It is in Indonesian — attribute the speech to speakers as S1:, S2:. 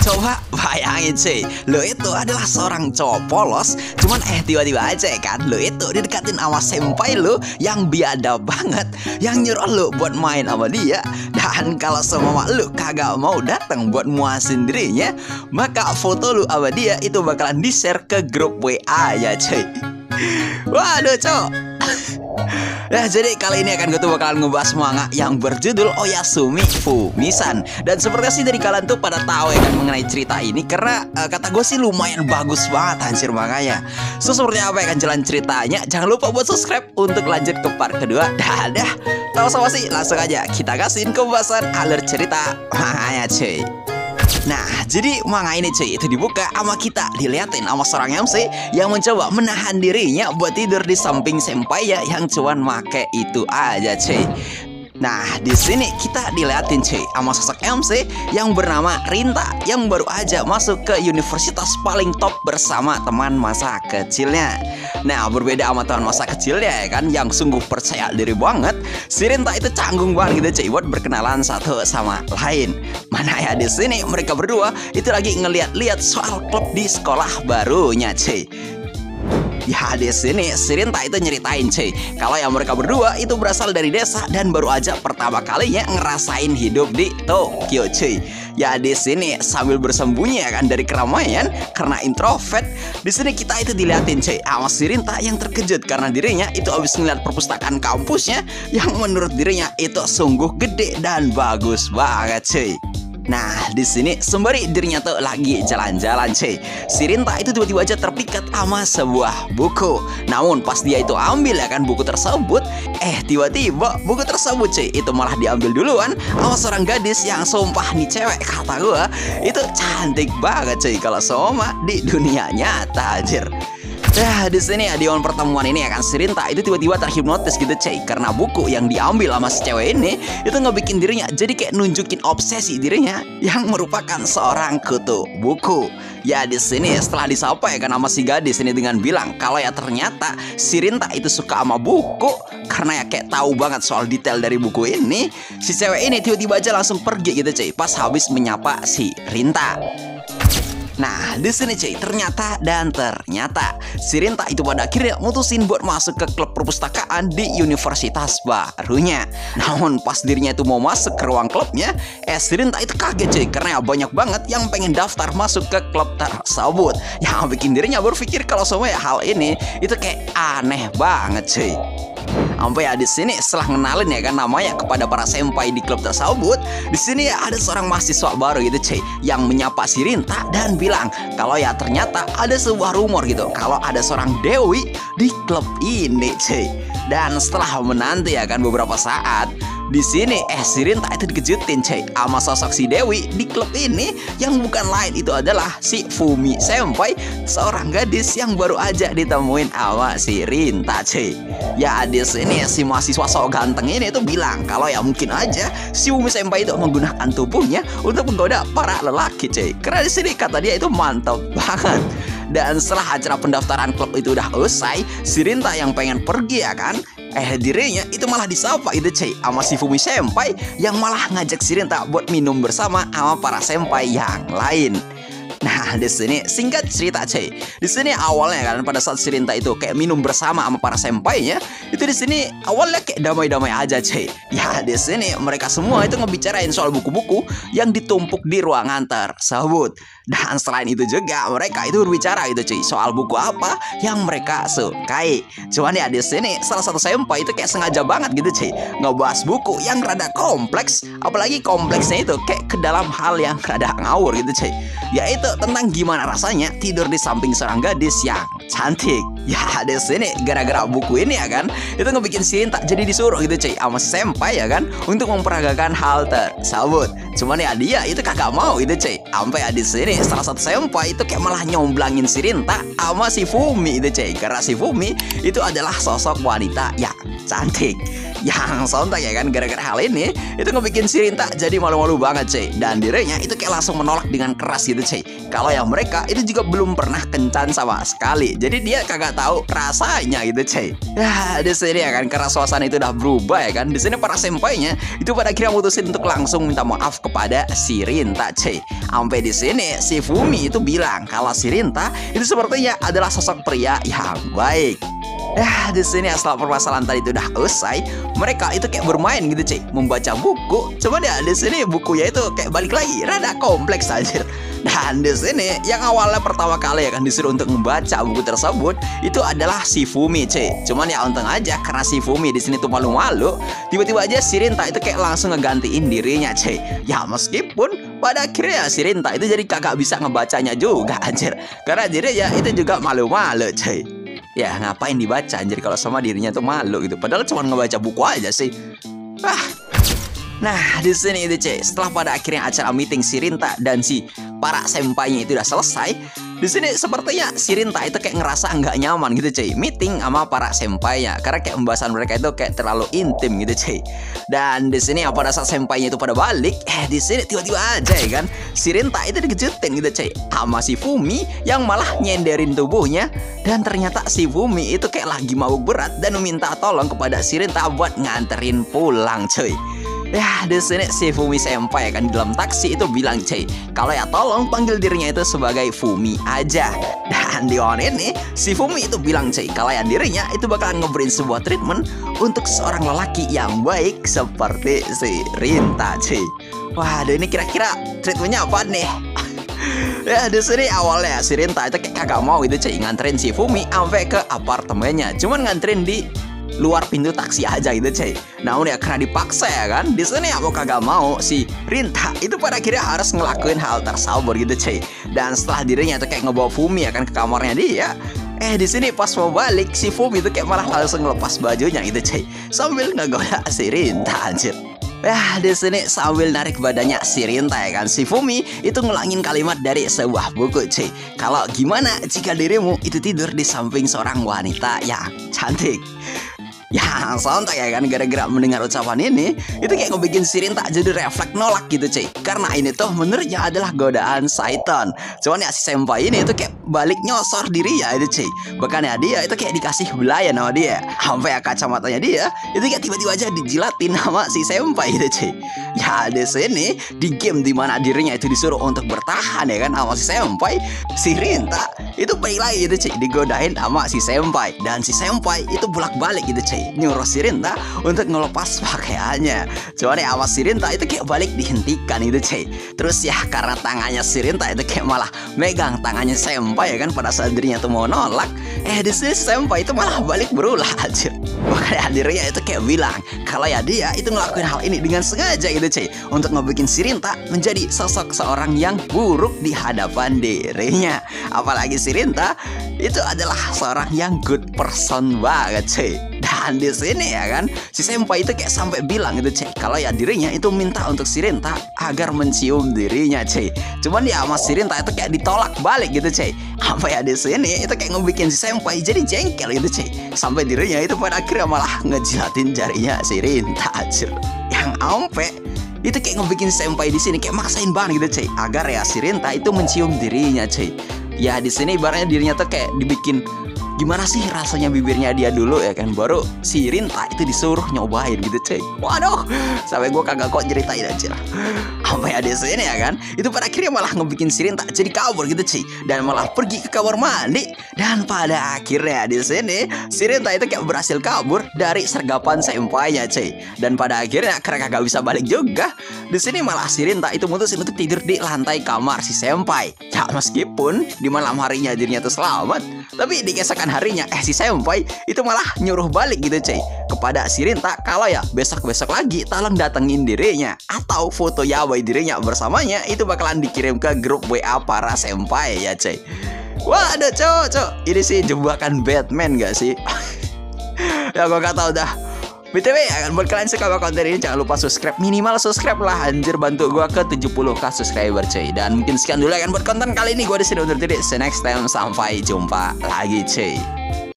S1: Coba bayangin sih, lo itu adalah seorang cowok polos, cuman tiba-tiba aja kan, lo itu didekatin sama senpai lo yang biadab banget, yang nyuruh lo buat main sama dia. Dan kalau semua lo kagak mau datang buat muasin dirinya, maka foto lo sama dia itu bakalan di-share ke grup WA ya cuy. Waduh cowok. Nah jadi kali ini akan gue tuh bakalan ngebahas manga yang berjudul Oyasumi Fumisan. Dan seperti sih dari kalian tuh pada tahu ya kan mengenai cerita ini, karena kata gue sih lumayan bagus banget anjir manganya. So seperti apa ya kan jalan ceritanya, jangan lupa buat subscribe untuk lanjut ke part kedua. Dadah. Tahu sama sih, langsung aja kita kasihin pembahasan alur cerita manganya cuy. Nah, jadi manga ini cuy, itu dibuka sama kita diliatin sama seorang MC yang mencoba menahan dirinya buat tidur di samping senpai ya yang cuman make itu aja cuy. Nah, di sini kita diliatin cuy sama sosok MC yang bernama Rinta yang baru aja masuk ke universitas paling top bersama teman masa kecilnya. Nah, berbeda sama teman masa kecilnya ya kan yang sungguh percaya diri banget, si Rinta itu canggung banget gitu cuy buat berkenalan satu sama lain. Mana ya di sini mereka berdua itu lagi ngeliat-liat soal klub di sekolah barunya cuy. Ya di sini si Rinta itu nyeritain cuy kalau yang mereka berdua itu berasal dari desa dan baru aja pertama kalinya ngerasain hidup di Tokyo cuy. Ya di sini sambil bersembunyi ya kan dari keramaian karena introvert, di sini kita itu diliatin cuy sama si Rinta yang terkejut karena dirinya itu habis ngeliat perpustakaan kampusnya yang menurut dirinya itu sungguh gede dan bagus banget cuy. Nah, di sini sembari dirinya tuh lagi jalan-jalan cuy, si Rinta itu tiba-tiba aja terpikat sama sebuah buku. Namun pas dia itu ambil ya kan buku tersebut, tiba-tiba buku tersebut cuy itu malah diambil duluan sama seorang gadis yang sumpah nih cewek kata gua itu cantik banget cuy kalau sama di dunia nyata anjir. Nah, di sini ya di momen pertemuan ini ya kan si Rinta itu tiba-tiba terhipnotis gitu cuy karena buku yang diambil sama si cewek ini itu ngebikin dirinya jadi kayak nunjukin obsesi dirinya yang merupakan seorang kutu buku. Ya di sini setelah disapa ya kan sama si gadis ini dengan bilang kalau ya ternyata si Rinta itu suka sama buku karena ya kayak tahu banget soal detail dari buku ini, si cewek ini tiba-tiba aja langsung pergi gitu cuy pas habis menyapa si Rinta. Nah, di sini cuy, ternyata si Rinta itu pada akhirnya mutusin buat masuk ke klub perpustakaan di universitas barunya. Namun pas dirinya itu mau masuk ke ruang klubnya, si Rinta itu kaget cuy karena ya banyak banget yang pengen daftar masuk ke klub tersebut. Yang bikin dirinya berpikir kalau semua ya hal ini itu kayak aneh banget cuy. Sampai ya di sini setelah ngenalin ya kan namanya kepada para senpai di klub tersebut, di sini ya ada seorang mahasiswa baru gitu cuy yang menyapa si Rinta dan bilang kalau ya ternyata ada sebuah rumor gitu kalau ada seorang dewi di klub ini cuy. Dan setelah menanti ya kan beberapa saat, di sini si Rinta itu dikejutin cuy sama sosok si Dewi di klub ini yang bukan lain itu adalah si Fumi senpai, seorang gadis yang baru aja ditemuin sama si Rinta cuy. Ya di sini si mahasiswa sok ganteng ini tuh bilang kalau ya mungkin aja si Fumi senpai itu menggunakan tubuhnya untuk menggoda para lelaki cuy. Karena di sini kata dia itu mantap banget. Dan setelah acara pendaftaran klub itu udah usai, si Rinta yang pengen pergi ya kan, dirinya itu malah disapa itu cuy sama si Fumi senpai yang malah ngajak si Rinta buat minum bersama sama para senpai yang lain. Nah, di sini singkat cerita cuy. Di sini awalnya kan pada saat si Rinta itu kayak minum bersama sama para senpainya, itu di sini awalnya kayak damai-damai aja cuy. Ya, di sini mereka semua itu ngebicarain soal buku-buku yang ditumpuk di ruangan tersebut. Dan selain itu juga mereka itu berbicara gitu cuy soal buku apa yang mereka sukai. Cuman ya di sini salah satu senpai itu kayak sengaja banget gitu cuy ngebahas buku yang rada kompleks, apalagi kompleksnya itu kayak ke dalam hal yang rada ngawur gitu cuy. Yaitu tentang gimana rasanya tidur di samping seorang gadis yang cantik. Ya di sini gara-gara buku ini ya kan, itu ngebikin si Rinta jadi disuruh gitu cuy sama senpai ya kan untuk memperagakan hal tersebut. Cuman ya dia itu kagak mau gitu cuy. Sampai ya di sini salah satu senpai itu kayak malah nyomblangin si Rinta sama si Fumi itu cuy. Karena si Fumi itu adalah sosok wanita yang cantik. Yang sontak ya kan gara-gara hal ini itu ngebikin si Rinta jadi malu-malu banget cuy. Dan dirinya itu kayak langsung menolak dengan keras gitu cuy kalau yang mereka itu juga belum pernah kencan sama sekali. Jadi dia kagak tahu rasanya gitu cuy. Ya di sini ya kan, karena suasana itu udah berubah ya kan. Di sini para senpainya itu pada akhirnya mutusin untuk langsung minta maaf kepada si Rinta cuy. Sampai di sini si Fumi itu bilang kalau si Rinta itu sepertinya adalah sosok pria yang baik. Ya di sini setelah permasalahan tadi itu udah usai, mereka itu kayak bermain gitu cuy, membaca buku. Cuman ya di sini bukunya itu kayak balik lagi rada kompleks aja. Dan di sini yang awalnya pertama kali ya kan disuruh untuk membaca buku tersebut itu adalah si Fumi cuy. Cuman ya untung aja karena si Fumi di sini tuh malu-malu, tiba-tiba aja si Rinta itu kayak langsung ngegantiin dirinya cuy. Ya meskipun pada akhirnya si Rinta itu jadi kagak bisa ngebacanya juga anjir, karena dirinya itu juga malu-malu cuy. Ya ngapain dibaca anjir kalau sama dirinya tuh malu gitu. Padahal cuma ngebaca buku aja sih. Nah di sini itu cuy, setelah pada akhirnya acara meeting si Rinta dan si para senpainya itu udah selesai, di sini sepertinya si Rinta itu kayak ngerasa nggak nyaman gitu cuy meeting sama para senpainya, karena kayak pembahasan mereka itu kayak terlalu intim gitu cuy. Dan di sini pada saat senpainya itu pada balik, di sini tiba-tiba aja ya kan si Rinta itu dikejutin gitu cuy sama si Fumi yang malah nyenderin tubuhnya. Dan ternyata si Fumi itu kayak lagi mabuk berat dan meminta tolong kepada si Rinta buat nganterin pulang cuy. Ya di sini si Fumi senpai kan di dalam taksi itu bilang cuy kalau ya tolong panggil dirinya itu sebagai Fumi aja. Dan di on ini si Fumi itu bilang cuy kalau ya dirinya itu bakalan ngeberiin sebuah treatment untuk seorang lelaki yang baik seperti si Rinta cuy. Waduh ini kira-kira treatmentnya apa nih? Ya di sini awalnya si Rinta itu kayak kagak mau gitu cuy nganterin si Fumi sampai ke apartemennya, cuman nganterin di luar pintu taksi aja gitu cuy. Namun ya karena dipaksa ya kan, di sini aku kagak mau si Rinta itu pada akhirnya harus ngelakuin hal tersebut gitu cuy. Dan setelah dirinya itu kayak ngebawa Fumi ya kan ke kamarnya dia, di sini pas mau balik si Fumi itu kayak malah langsung ngelepas bajunya gitu cuy sambil ngegoda si Rinta anjir. Ya di sini sambil narik badannya si Rinta ya kan, si Fumi itu ngelangin kalimat dari sebuah buku cuy. Kalau gimana jika dirimu itu tidur di samping seorang wanita yang cantik. Ya sontak ya kan, gara-gara mendengar ucapan ini itu kayak ngebikin si Rinta jadi refleks nolak gitu cuy, karena ini tuh menurutnya adalah godaan syaitan. Cuman ya si senpai ini itu kayak balik nyosor diri ya itu cuy. Bahkan ya dia itu kayak dikasih belayan sama dia, sampai ya kacamatanya dia itu kayak tiba-tiba aja dijilatin sama si senpai itu cuy. Ya di sini di game dimana dirinya itu disuruh untuk bertahan ya kan sama si senpai, si Rinta itu baik lagi gitu cuy digodain sama si senpai. Dan si senpai itu bolak-balik gitu cuy nyuruh si Rinta untuk ngelepas pakaiannya. Cuman ya sama si Rinta itu kayak balik dihentikan gitu cuy. Terus ya karena tangannya si Rinta itu kayak malah megang tangannya senpai ya kan pada saat dirinya tuh mau nolak, di sini senpai itu malah balik berulah aja. Makanya dirinya itu kayak bilang kalau ya dia itu ngelakuin hal ini dengan sengaja gitu cuy untuk ngebikin si Rinta menjadi sosok seorang yang buruk di hadapan dirinya. Apalagi si Rinta itu adalah seorang yang good person banget cuy. Dan di sini ya kan si senpai itu kayak sampai bilang gitu cuy kalau ya dirinya itu minta untuk si Rinta agar mencium dirinya cuy. Cuman ya sama si Rinta itu kayak ditolak balik gitu cuy. Apa ya di sini itu kayak ngebikin si senpai jadi jengkel gitu cuy, sampai dirinya itu pada akhirnya malah ngejilatin jarinya si Rinta anjir. Yang ampe itu kayak ngebikin senpai di sini kayak maksain banget gitu cuy agar ya si Rinta itu mencium dirinya cuy. Ya di sini ibaratnya dirinya tuh kayak dibikin gimana sih rasanya bibirnya dia dulu ya kan, baru si Rinta itu disuruh nyobain gitu cuy. Waduh sampai gue kagak kok ceritain aja. Sampai ada sini ya kan itu pada akhirnya malah ngebikin si Rinta jadi kabur gitu cuy, dan malah pergi ke kamar mandi. Dan pada akhirnya di sini si Rinta itu kayak berhasil kabur dari sergapan senpainya cuy. Dan pada akhirnya karena kagak bisa balik juga, di sini malah si Rinta itu mutusin untuk tidur di lantai kamar si senpai. Ya meskipun di malam harinya dirinya tuh selamat, tapi di keesokan harinya si senpai itu malah nyuruh balik gitu cuy kepada si Rinta kalau ya besok-besok lagi tolong datengin dirinya, atau foto yaoi dirinya bersamanya itu bakalan dikirim ke grup WA para senpai ya cuy. Waduh cok ini sih jebakan Batman gak sih? Ya gue gak tau dah. BTW ya kan, buat kalian suka konten ini jangan lupa subscribe, minimal subscribe lah anjir, bantu gue ke 70k subscriber cuy. Dan mungkin sekian dulu ya kan buat konten kali ini, gue disini undur diri. See you next time, sampai jumpa lagi cuy.